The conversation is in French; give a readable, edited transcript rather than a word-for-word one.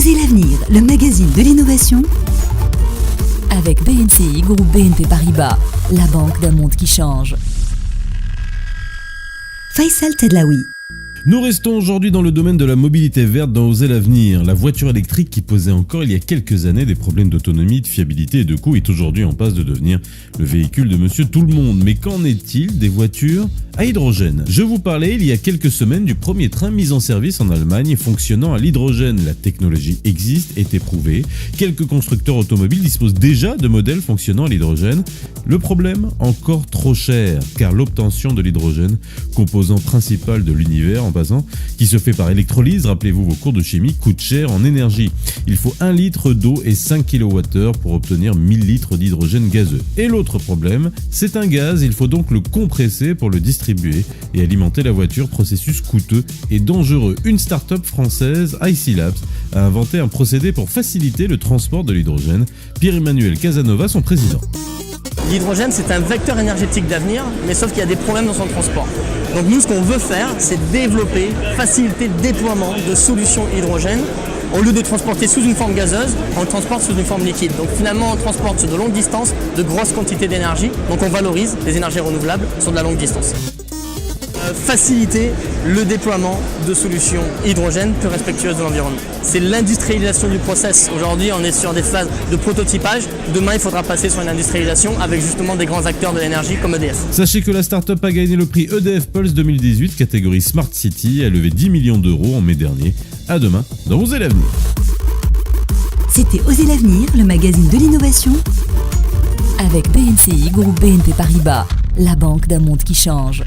Osez l'avenir, le magazine de l'innovation avec BNCI, groupe BNP Paribas, la banque d'un monde qui change. Faisal Tedlaoui. Nous restons aujourd'hui dans le domaine de la mobilité verte dans Osez l'avenir. La voiture électrique qui posait encore il y a quelques années des problèmes d'autonomie, de fiabilité et de coût est aujourd'hui en passe de devenir le véhicule de monsieur tout le monde. Mais qu'en est-il des voitures à hydrogène ? Je vous parlais il y a quelques semaines du premier train mis en service en Allemagne fonctionnant à l'hydrogène. La technologie existe, est éprouvée. Quelques constructeurs automobiles disposent déjà de modèles fonctionnant à l'hydrogène. Le problème ? Encore trop cher, car l'obtention de l'hydrogène, composant principal de l'univers en passant, qui se fait par électrolyse, rappelez-vous vos cours de chimie, coûte cher en énergie. Il faut 1 litre d'eau et 5 kWh pour obtenir 1000 litres d'hydrogène gazeux. Et l'autre problème, c'est un gaz, il faut donc le compresser pour le distribuer et alimenter la voiture, processus coûteux et dangereux. Une start-up française, IC Labs, a inventé un procédé pour faciliter le transport de l'hydrogène. Pierre-Emmanuel Casanova, son président. L'hydrogène, c'est un vecteur énergétique d'avenir, mais sauf qu'il y a des problèmes dans son transport. Donc nous, ce qu'on veut faire, c'est développer, faciliter le déploiement de solutions hydrogène. Au lieu de transporter sous une forme gazeuse, on le transporte sous une forme liquide. Donc finalement, on transporte sur de longues distances de grosses quantités d'énergie. Donc on valorise les énergies renouvelables sur de la longue distance. Faciliter le déploiement de solutions hydrogène plus respectueuses de l'environnement. C'est l'industrialisation du process. Aujourd'hui, on est sur des phases de prototypage. Demain, il faudra passer sur une industrialisation avec justement des grands acteurs de l'énergie comme EDF. Sachez que la start-up a gagné le prix EDF Pulse 2018, catégorie Smart City, et a levé 10 millions d'euros en mai dernier. À demain dans Osez l'avenir. C'était Osez l'avenir, le magazine de l'innovation avec BNCI, groupe BNP Paribas, la banque d'un monde qui change.